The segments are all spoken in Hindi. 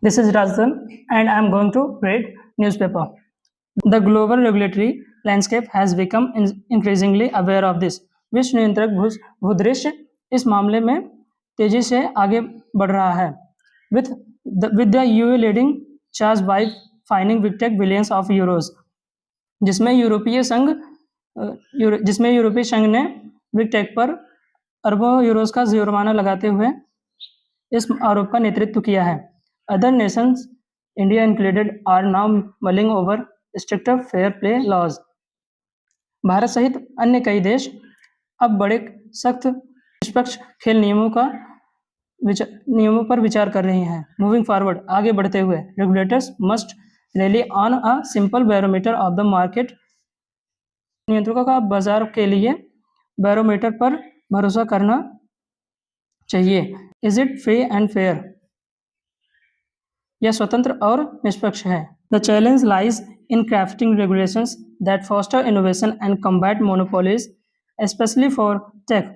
This is Rajan and I am going to read newspaper. The global regulatory landscape has become increasingly aware of this. विश्व नियंत्रक भूदृश्य इस मामले में तेजी से आगे बढ़ रहा है. With the EU leading charge by fining big tech billions of euros, जिसमें यूरोपीय संघ ने बिग टेक पर अरबों यूरोस का जुर्माना लगाते हुए इस आरोप का नेतृत्व किया है. Other nations, India included, are now mulling over stricter fair play laws. Bharat सहित अन्य कई देश अब बड़े सख्त निष्पक्ष खेल नियमों पर विचार कर रहे हैं. Moving forward, आगे बढ़ते हुए, regulators must rely on a simple barometer of the market. नियंत्रकों का बाजार के लिए बैरोमीटर पर भरोसा करना चाहिए. Is it free and fair? यह स्वतंत्र और निष्पक्ष है. The challenge lies in crafting regulations that foster innovation and combat monopolies, especially for tech,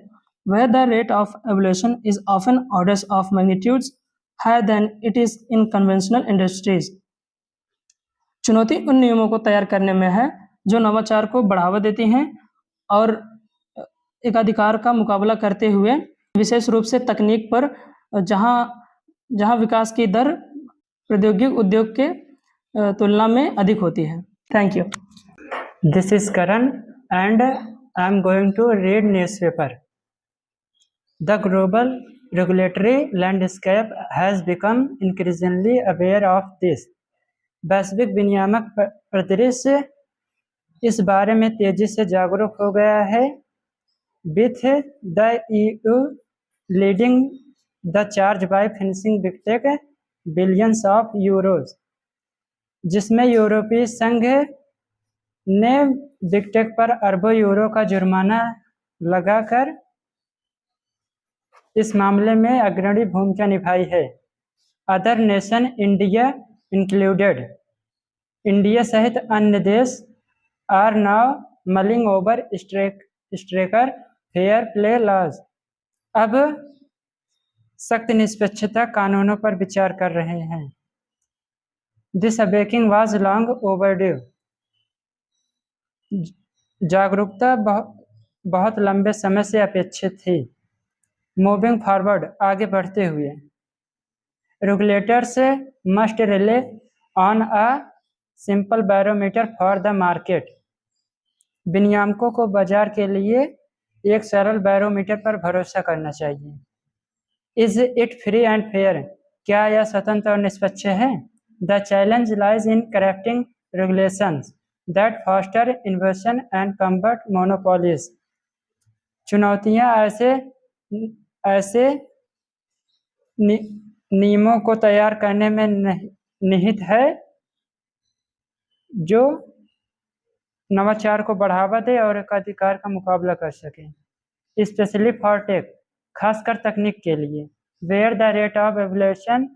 where the rate of evolution is often orders of magnitudes higher than it is in conventional industries. चुनौती उन नियमों को तैयार करने में है जो नवाचार को बढ़ावा देती हैं और एकाधिकार का मुकाबला करते हुए, विशेष रूप से तकनीक पर, जहां विकास की दर प्रौद्योगिक उद्योग के तुलना में अधिक होती है. Thank you. This is Karan and I am going to read newspaper. The global regulatory landscape has become increasingly aware of this. वैश्विक विनियामक परिदृश्य इस बारे में तेजी से जागरूक हो गया है. With the EU leading the charge by financing big tech billions of euros, जिसमें यूरोपीय संघ ने बिग टेक पर अरबों यूरो का जुर्माना लगाकर इस मामले में अग्रणी भूमिका निभाई है. Other nation, India included, India सहित अन्य देश, are now mulling over stricter fair play laws, अब सख्त निष्पक्षता कानूनों पर विचार कर रहे हैं. This awakening was long overdue, जागरूकता बहुत लंबे समय से अपेक्षित थी. मूविंग फॉरवर्ड, आगे बढ़ते हुए, regulators must rely on a simple barometer for the market, विनियामकों को बाजार के लिए एक सरल बैरोमीटर पर भरोसा करना चाहिए. Is it free and fair, क्या यह स्वतंत्र और निष्पक्ष है? The challenge lies in crafting regulations that foster innovation and combat monopolies, चुनौतियां ऐसे नियमों को तैयार करने में निहित है जो नवाचार को बढ़ावा दे और एकाधिकार का मुकाबला कर सके. स्पेशली फॉर टेक, खासकर तकनीक के लिए, where the rate of evolution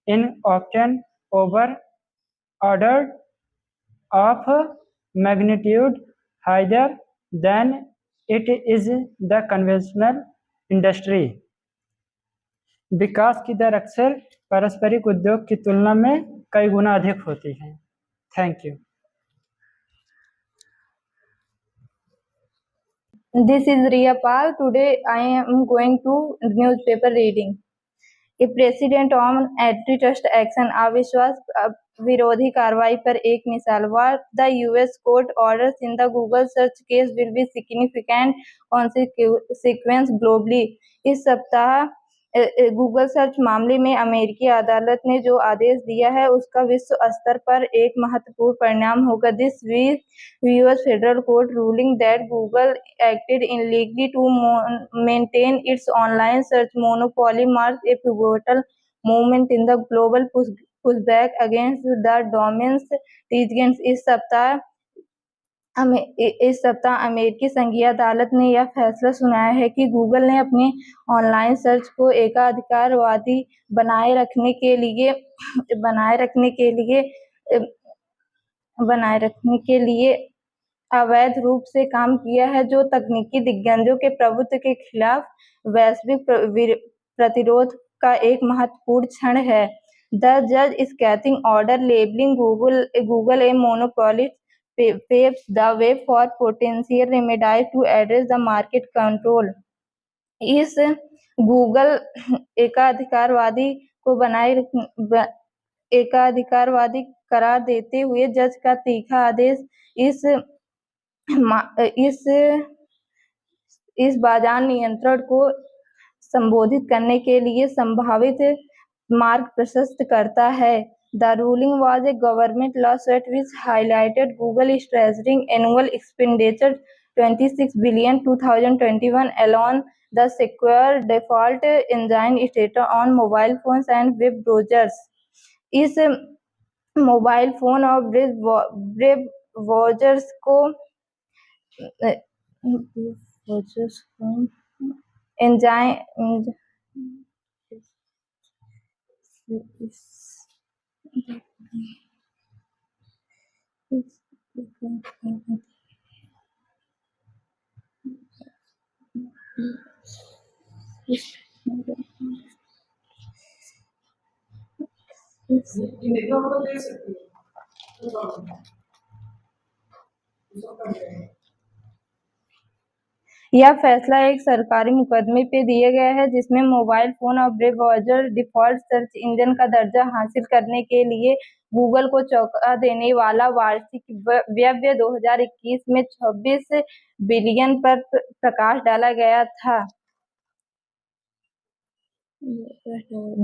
in often over order of magnitude higher than it is the conventional industry. विकास की दर अक्सर पारंपरिक उद्योग की तुलना में कई गुना अधिक होती है. Thank you. This is Riya Pal. Today I am going to newspaper reading. A precedent on antitrust action, अविश्वास विरोधी कार्रवाई पर एक मिसाल. What the US court orders in the Google search case will be significant consequence globally. इस सप्ताह गूगल सर्च मामले में अमेरिकी अदालत ने जो आदेश दिया है उसका विश्व स्तर पर एक महत्वपूर्ण परिणाम होगा. This week US federal court ruling that Google acted illegally to maintain its online search monopoly marks a pivotal movement in the global pushback against the domains tech giants. इस सप्ताह अमेरिकी संघीय अदालत ने यह फैसला सुनाया है कि गूगल ने अपने ऑनलाइन सर्च को एकाधिकारवादी बनाए रखने के लिए अवैध रूप से काम किया है, जो तकनीकी दिग्गजों के प्रभुत्व के खिलाफ वैश्विक प्रतिरोध का एक महत्वपूर्ण क्षण है. The judge scathing order labeling Google a monopolist paves the way for potential remedies to address the market control. इस गूगल एकाधिकारवादी को एकाधिकारवादी करार देते हुए जज का तीखा आदेश इस बाजार नियंत्रण को संबोधित करने के लिए संभावित मार्ग प्रशस्त करता है. The ruling was a government law suit which highlighted Google treasuring annual expenditure $26 billion 2021 alone. The secure default engine status on mobile phones and web browsers. इस मोबाइल फोन और वेब ब्राउजर्स को यह फैसला एक सरकारी मुकदमे पे दिया गया है जिसमें मोबाइल फोन और web browser default search engine का दर्जा हासिल करने के लिए गूगल को चौंका देने वाला वार्षिक व्यय 2021 में 26 बिलियन पर प्रकाश डाला गया था.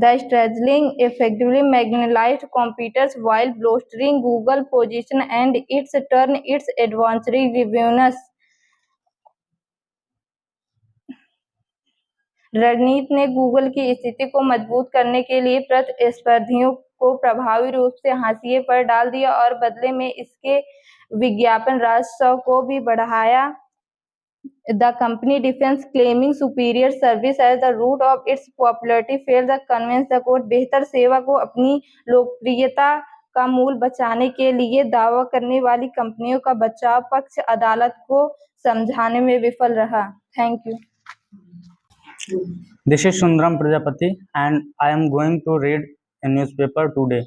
The straddling effectively marginalized competitors while bolstering Google's position and its turn its advancing revenues. रणनीति ने गूगल की स्थिति को मजबूत करने के लिए प्रतिस्पर्धियों को प्रभावी रूप से हाशिए पर डाल दिया और बदले में इसके विज्ञापन राजस्व को भी बढ़ाया. The company defends claiming superior service as the root of its popularity failed to convince the court. बेहतर सेवा को अपनी लोकप्रियता का मूल बचाने के लिए दावा करने वाली कंपनियों का बचाव पक्ष अदालत को समझाने में विफल रहा. Thank you. This is Sundaram Prajapati and I am going to read a newspaper today.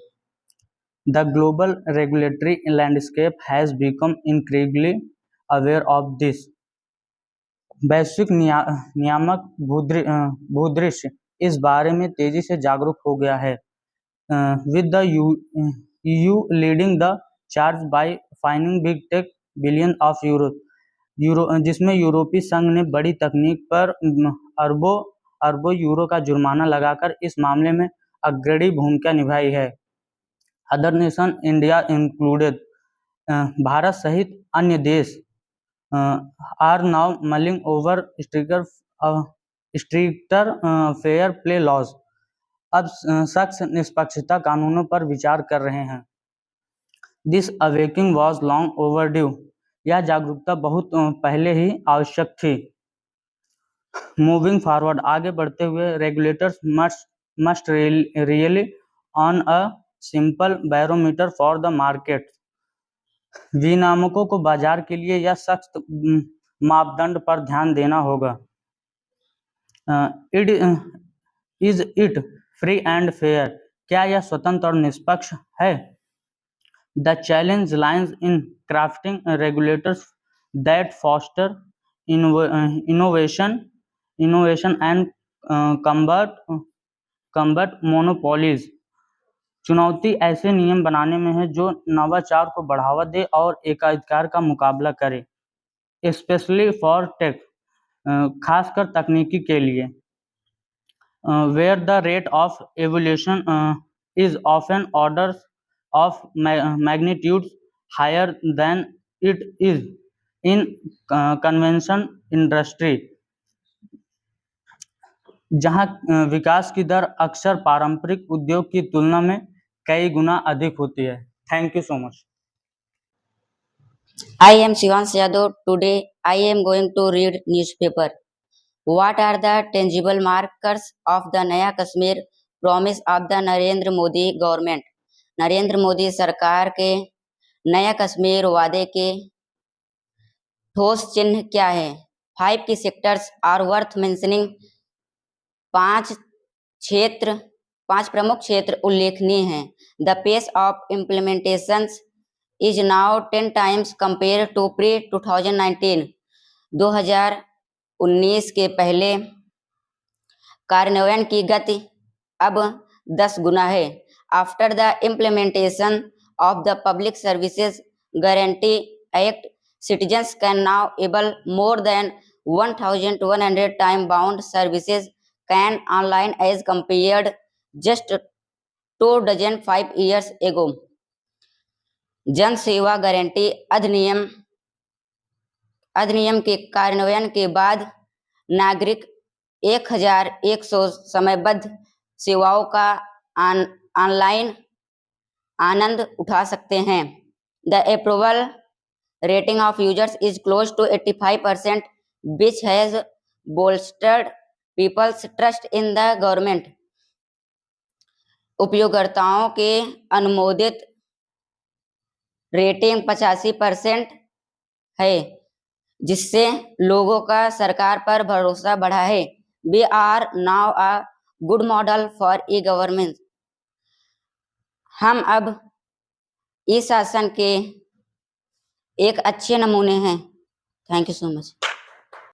The global regulatory landscape has become increasingly aware of this. वैश्विक नियामक भूदृश्य इस बारे में तेजी से जागरूक हो गया है. With the EU leading the charge by fining big tech billions of euros, जिसमें यूरोपीय संघ ने बड़ी तकनीक पर अरबों यूरो का जुर्माना लगाकर इस मामले में अग्रणी भूमिका निभाई है. Other nation India included, Bharat सहित अन्य देश are now mulling over stricter fair play laws, अब सख्त निष्पक्षता कानूनों पर विचार कर रहे हैं. This awakening was long overdue, यह जागरूकता बहुत पहले ही आवश्यक थी. मूविंग फॉरवर्ड, आगे बढ़ते हुए regulators must really on a simple barometer for the market. विनियामकों को बाजार के लिए यह सख्त मापदंड पर ध्यान देना होगा. Is it free and fair, क्या यह स्वतंत्र और निष्पक्ष है? The challenge lies in crafting regulators that foster innovation and combat monopolies. चुनौती ऐसे नियम बनाने में है जो नवाचार को बढ़ावा दे और एकाधिकार का मुकाबला करे, स्पेशली फॉर टेक, खासकर तकनीकी के लिए. Where the rate of evolution is often orders of magnitude higher than it is in conventional industry, जहां विकास की दर अक्सर पारंपरिक उद्योग की तुलना में कई गुना अधिक होती है. Thank you so much. I am Shivansh Yadav. Today I am going to read newspaper. What are the tangible markers of the Naya Kashmir promise of the Narendra Modi government? Narendra Modi सरकार के नया कश्मीर वादे के ठोस चिन्ह क्या है? 5 की सेक्टर्स आर वर्थ मेंशनिंग. 5 क्षेत्र 5 प्रमुख क्षेत्र उल्लेखनीय हैं। The pace of implementation is now 10 times compare to pre 2019। 2019 के पहले कार्यान्वयन की गति अब 10 गुना है। After the implementation of the public services guarantee act, citizens can now able more than 1,100 time bound services can online as compared just 5 years ago। जन सेवा गारंटी अधिनियम के कार्यान्वयन के बाद नागरिक 1100 समयबद्ध सेवाओं का ऑनलाइन आनंद उठा सकते हैं। The approval rating of users is close to 85%, which has bolstered people's trust in the government। उपयोगकर्ताओं के अनुमोदित रेटिंग 85% है, जिससे लोगों का सरकार पर भरोसा बढ़ा है। We are now a good model for e-government। हम अब ई शासन के एक अच्छे नमूने हैं। Thank you so much.